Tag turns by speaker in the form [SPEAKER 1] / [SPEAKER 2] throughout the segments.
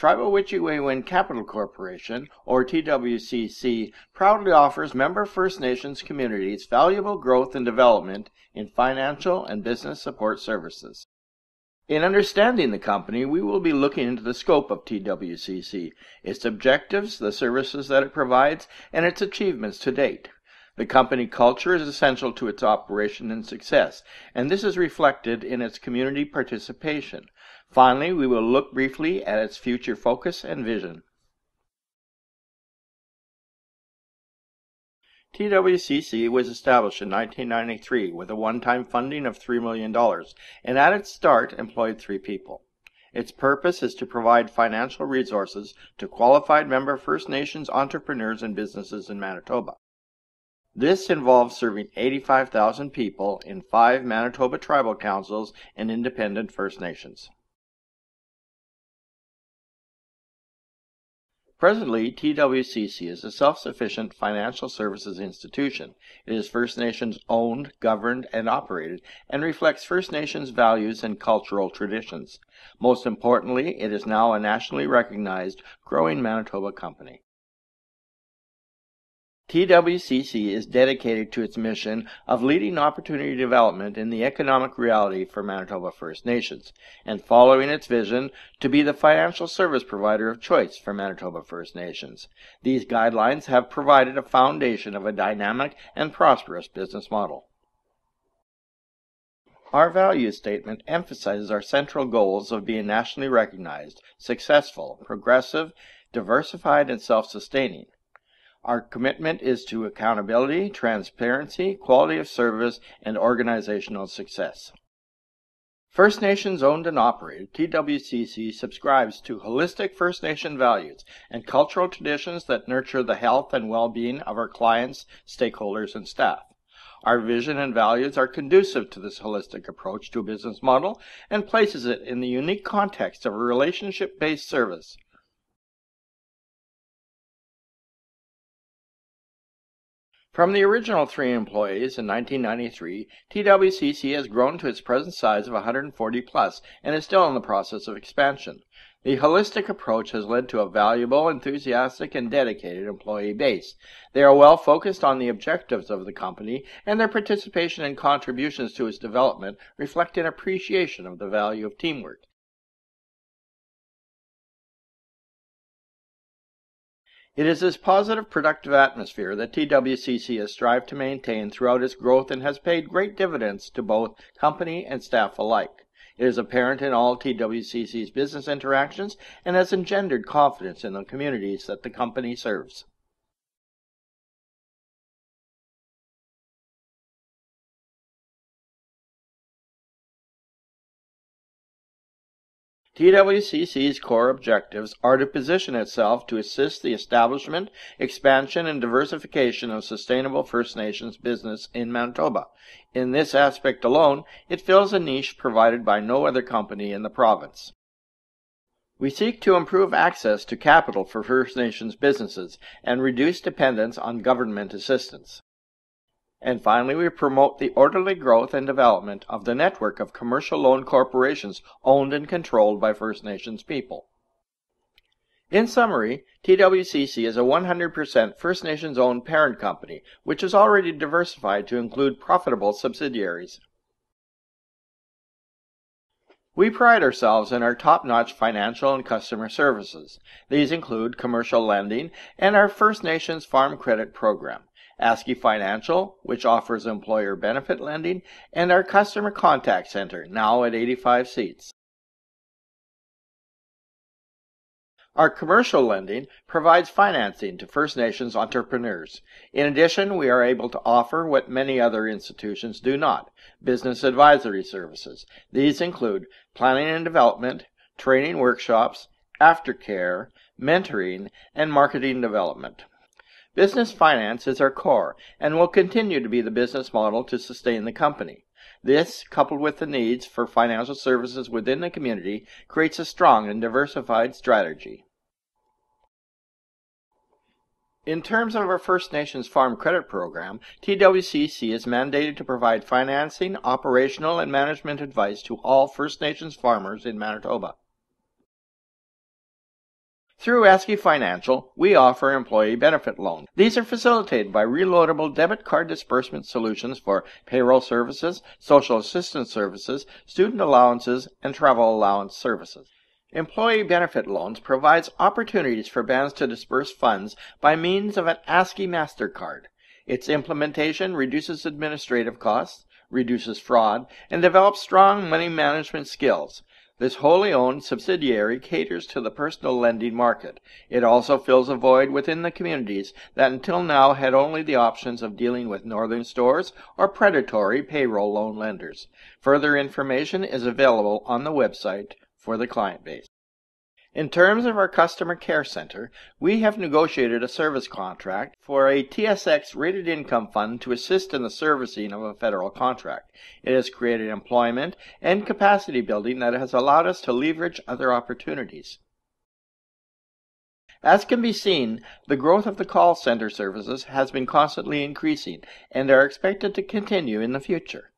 [SPEAKER 1] TWCCBuild Capital Corporation, or TWCC, proudly offers member First Nations communities valuable growth and development in financial and business support services. In understanding the company, we will be looking into the scope of TWCC, its objectives, the services that it provides, and its achievements to date. The company culture is essential to its operation and success, and this is reflected in its community participation. Finally, we will look briefly at its future focus and vision. TWCC was established in 1993 with a one-time funding of $3 million, and at its start employed 3 people. Its purpose is to provide financial resources to qualified member First Nations entrepreneurs and businesses in Manitoba. This involves serving 85,000 people in 5 Manitoba tribal councils and independent First Nations. Presently, TWCC is a self-sufficient financial services institution. It is First Nations owned, governed, and operated, and reflects First Nations values and cultural traditions. Most importantly, it is now a nationally recognized, growing Manitoba company. TWCC is dedicated to its mission of leading opportunity development in the economic reality for Manitoba First Nations, and following its vision to be the financial service provider of choice for Manitoba First Nations. These guidelines have provided a foundation of a dynamic and prosperous business model. Our values statement emphasizes our central goals of being nationally recognized, successful, progressive, diversified, and self-sustaining. Our commitment is to accountability, transparency, quality of service, and organizational success. First Nations owned and operated, TWCC subscribes to holistic First Nation values and cultural traditions that nurture the health and well-being of our clients, stakeholders, and staff. Our vision and values are conducive to this holistic approach to a business model and places it in the unique context of a relationship-based service. From the original 3 employees in 1993, TWCC has grown to its present size of 140 plus and is still in the process of expansion. The holistic approach has led to a valuable, enthusiastic, and dedicated employee base. They are well focused on the objectives of the company, and their participation and contributions to its development reflect an appreciation of the value of teamwork. It is this positive, productive atmosphere that TWCC has strived to maintain throughout its growth and has paid great dividends to both company and staff alike. It is apparent in all TWCC's business interactions and has engendered confidence in the communities that the company serves. TWCC's core objectives are to position itself to assist the establishment, expansion, and diversification of sustainable First Nations business in Manitoba. In this aspect alone, it fills a niche provided by no other company in the province. We seek to improve access to capital for First Nations businesses and reduce dependence on government assistance. And finally, we promote the orderly growth and development of the network of commercial loan corporations owned and controlled by First Nations people. In summary, TWCC is a 100% First Nations-owned parent company, which is already diversified to include profitable subsidiaries. We pride ourselves in our top-notch financial and customer services. These include commercial lending and our First Nations Farm Credit Program, ASCII Financial, which offers employer benefit lending, and our Customer Contact Center, now at 85 seats. Our commercial lending provides financing to First Nations entrepreneurs. In addition, we are able to offer what many other institutions do not, business advisory services. These include planning and development, training workshops, aftercare, mentoring, and marketing development. Business finance is our core and will continue to be the business model to sustain the company. This, coupled with the needs for financial services within the community, creates a strong and diversified strategy. In terms of our First Nations Farm Credit Program, TWCC is mandated to provide financing, operational, and management advice to all First Nations farmers in Manitoba. Through ASCII Financial, we offer employee benefit loans. These are facilitated by reloadable debit card disbursement solutions for payroll services, social assistance services, student allowances, and travel allowance services. Employee benefit loans provides opportunities for bands to disburse funds by means of an ASCII MasterCard. Its implementation reduces administrative costs, reduces fraud, and develops strong money management skills. This wholly owned subsidiary caters to the personal lending market. It also fills a void within the communities that until now had only the options of dealing with northern stores or predatory payroll loan lenders. Further information is available on the website for the client base. In terms of our customer care center, we have negotiated a service contract for a TSX rated income fund to assist in the servicing of a federal contract. It has created employment and capacity building that has allowed us to leverage other opportunities. As can be seen, the growth of the call center services has been constantly increasing and are expected to continue in the future.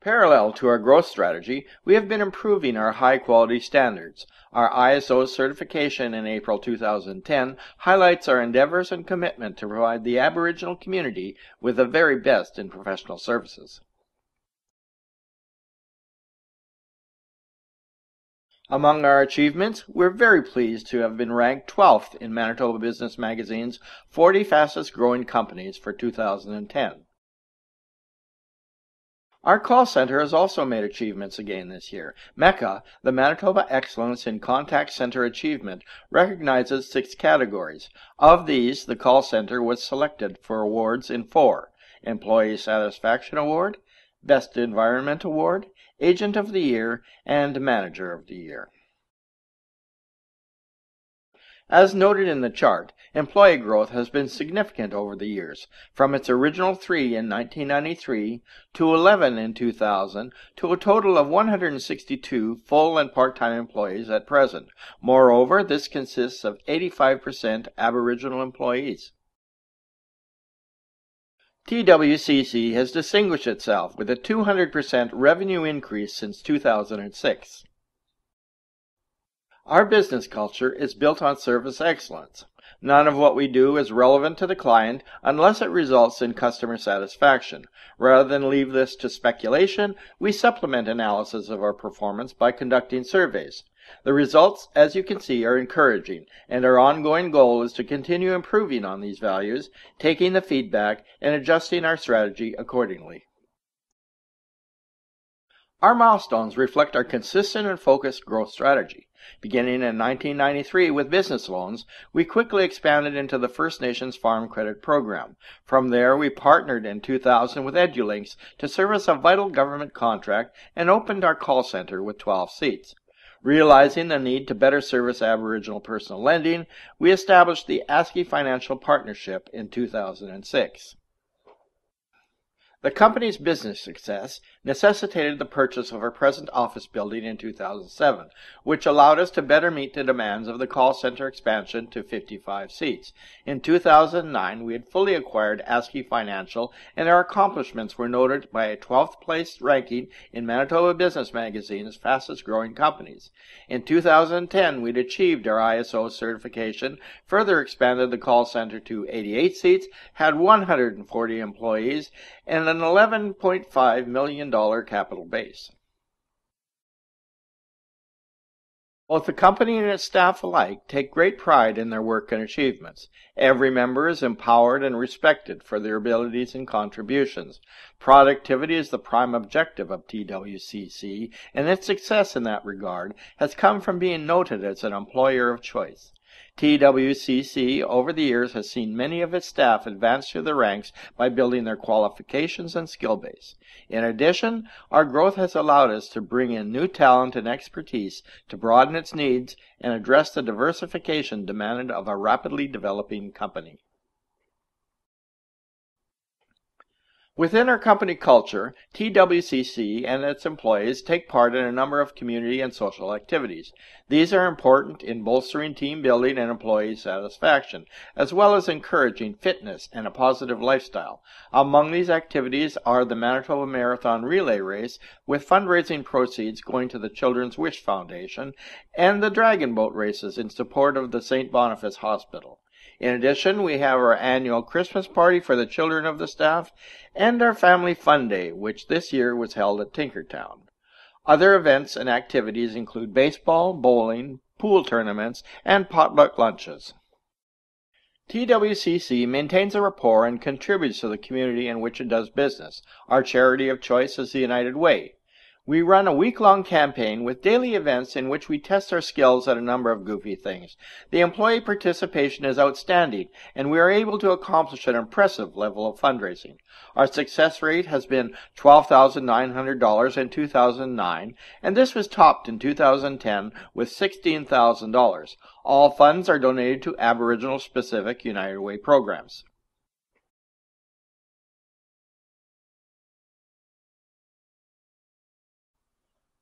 [SPEAKER 1] Parallel to our growth strategy, we have been improving our high-quality standards. Our ISO certification in April 2010 highlights our endeavors and commitment to provide the Aboriginal community with the very best in professional services. Among our achievements, we're very pleased to have been ranked 12th in Manitoba Business Magazine's 40 Fastest Growing Companies for 2010. Our call center has also made achievements again this year. MECA, the Manitoba Excellence in Contact Center Achievement, recognizes 6 categories. Of these, the call center was selected for awards in 4: Employee Satisfaction Award, Best Environment Award, Agent of the Year, and Manager of the Year. As noted in the chart, employee growth has been significant over the years, from its original 3 in 1993 to 11 in 2000 to a total of 162 full and part-time employees at present. Moreover, this consists of 85% Aboriginal employees. TWCC has distinguished itself with a 200% revenue increase since 2006. Our business culture is built on service excellence. None of what we do is relevant to the client unless it results in customer satisfaction. Rather than leave this to speculation, we supplement analysis of our performance by conducting surveys. The results, as you can see, are encouraging, and our ongoing goal is to continue improving on these values, taking the feedback, and adjusting our strategy accordingly. Our milestones reflect our consistent and focused growth strategy. Beginning in 1993 with business loans, we quickly expanded into the First Nations Farm Credit Program. From there, we partnered in 2000 with EduLinks to service a vital government contract and opened our call center with 12 seats. Realizing the need to better service Aboriginal personal lending, we established the ASCII Financial Partnership in 2006. The company's business success necessitated the purchase of our present office building in 2007, which allowed us to better meet the demands of the call center expansion to 55 seats. In 2009, we had fully acquired ASCII Financial, and our accomplishments were noted by a 12th place ranking in Manitoba Business Magazine's fastest growing companies. In 2010, we'd achieved our ISO certification, further expanded the call center to 88 seats, had 140 employees, and an $11.5 million capital base. Both the company and its staff alike take great pride in their work and achievements. Every member is empowered and respected for their abilities and contributions. Productivity is the prime objective of TWCC, and its success in that regard has come from being noted as an employer of choice. TWCC over the years has seen many of its staff advance through the ranks by building their qualifications and skill base. In addition, our growth has allowed us to bring in new talent and expertise to broaden its needs and address the diversification demanded of a rapidly developing company. Within our company culture, TWCC and its employees take part in a number of community and social activities. These are important in bolstering team building and employee satisfaction, as well as encouraging fitness and a positive lifestyle. Among these activities are the Manitoba Marathon Relay Race, with fundraising proceeds going to the Children's Wish Foundation, and the Dragon Boat Races in support of the St. Boniface Hospital. In addition, we have our annual Christmas party for the children of the staff and our Family Fun Day, which this year was held at Tinkertown. Other events and activities include baseball, bowling, pool tournaments, and potluck lunches. TWCC maintains a rapport and contributes to the community in which it does business. Our charity of choice is the United Way. We run a week-long campaign with daily events in which we test our skills at a number of goofy things. The employee participation is outstanding, and we are able to accomplish an impressive level of fundraising. Our success rate has been $12,900 in 2009, and this was topped in 2010 with $16,000. All funds are donated to Aboriginal-specific United Way programs.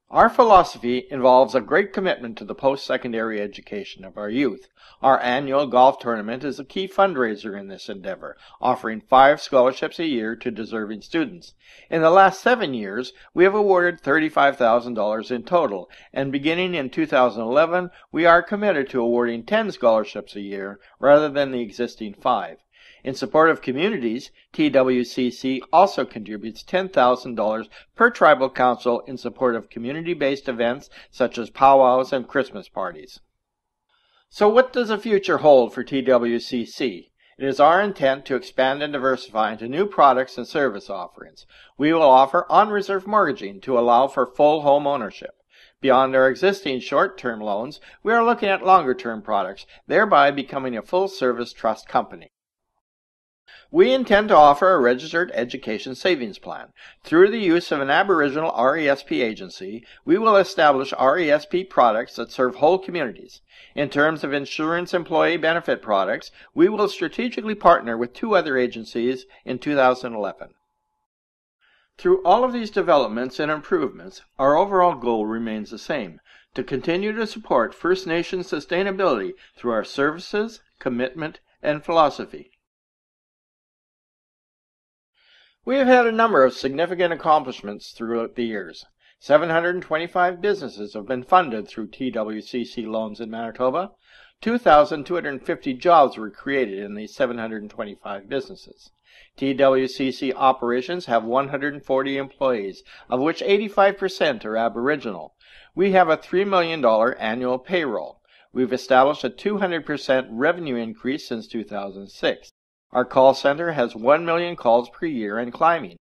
[SPEAKER 1] Our philosophy involves a great commitment to the post-secondary education of our youth. Our annual golf tournament is a key fundraiser in this endeavor, offering 5 scholarships a year to deserving students. In the last 7 years, we have awarded $35,000 in total, and beginning in 2011, we are committed to awarding 10 scholarships a year rather than the existing 5. In support of communities, TWCC also contributes $10,000 per tribal council in support of community-based events such as powwows and Christmas parties. So what does the future hold for TWCC? It is our intent to expand and diversify into new products and service offerings. We will offer on-reserve mortgaging to allow for full home ownership. Beyond our existing short-term loans, we are looking at longer-term products, thereby becoming a full-service trust company. We intend to offer a registered education savings plan. Through the use of an Aboriginal RESP agency, we will establish RESP products that serve whole communities. In terms of insurance employee benefit products, we will strategically partner with 2 other agencies in 2011. Through all of these developments and improvements, our overall goal remains the same: to continue to support First Nations sustainability through our services, commitment, and philosophy. We have had a number of significant accomplishments throughout the years. 725 businesses have been funded through TWCC loans in Manitoba. 2,250 jobs were created in these 725 businesses. TWCC operations have 140 employees, of which 85% are Aboriginal. We have a $3 million annual payroll. We've established a 200% revenue increase since 2006. Our call center has 1 million calls per year and climbing.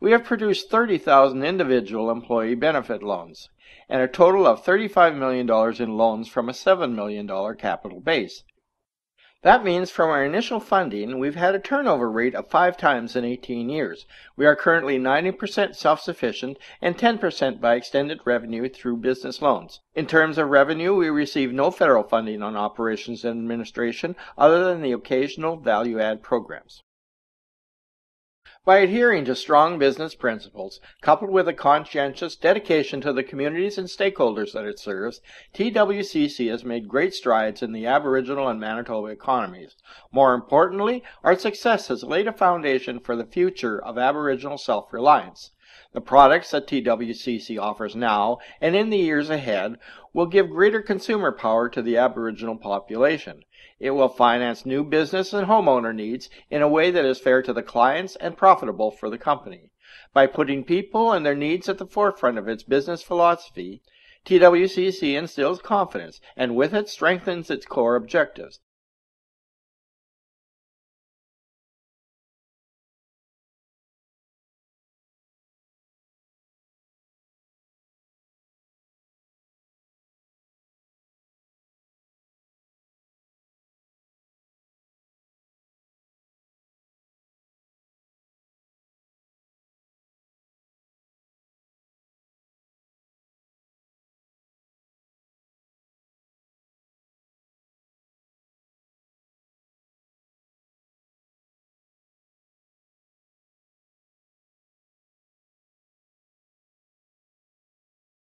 [SPEAKER 1] We have produced 30,000 individual employee benefit loans, and a total of $35 million in loans from a $7 million capital base. That means from our initial funding, we've had a turnover rate of 5 times in 18 years. We are currently 90% self-sufficient and 10% by extended revenue through business loans. In terms of revenue, we receive no federal funding on operations and administration other than the occasional value-add programs. By adhering to strong business principles, coupled with a conscientious dedication to the communities and stakeholders that it serves, TWCC has made great strides in the Aboriginal and Manitoba economies. More importantly, our success has laid a foundation for the future of Aboriginal self-reliance. The products that TWCC offers now and in the years ahead will give greater consumer power to the Aboriginal population. It will finance new business and homeowner needs in a way that is fair to the clients and profitable for the company. By putting people and their needs at the forefront of its business philosophy, TWCC instills confidence and with it strengthens its core objectives.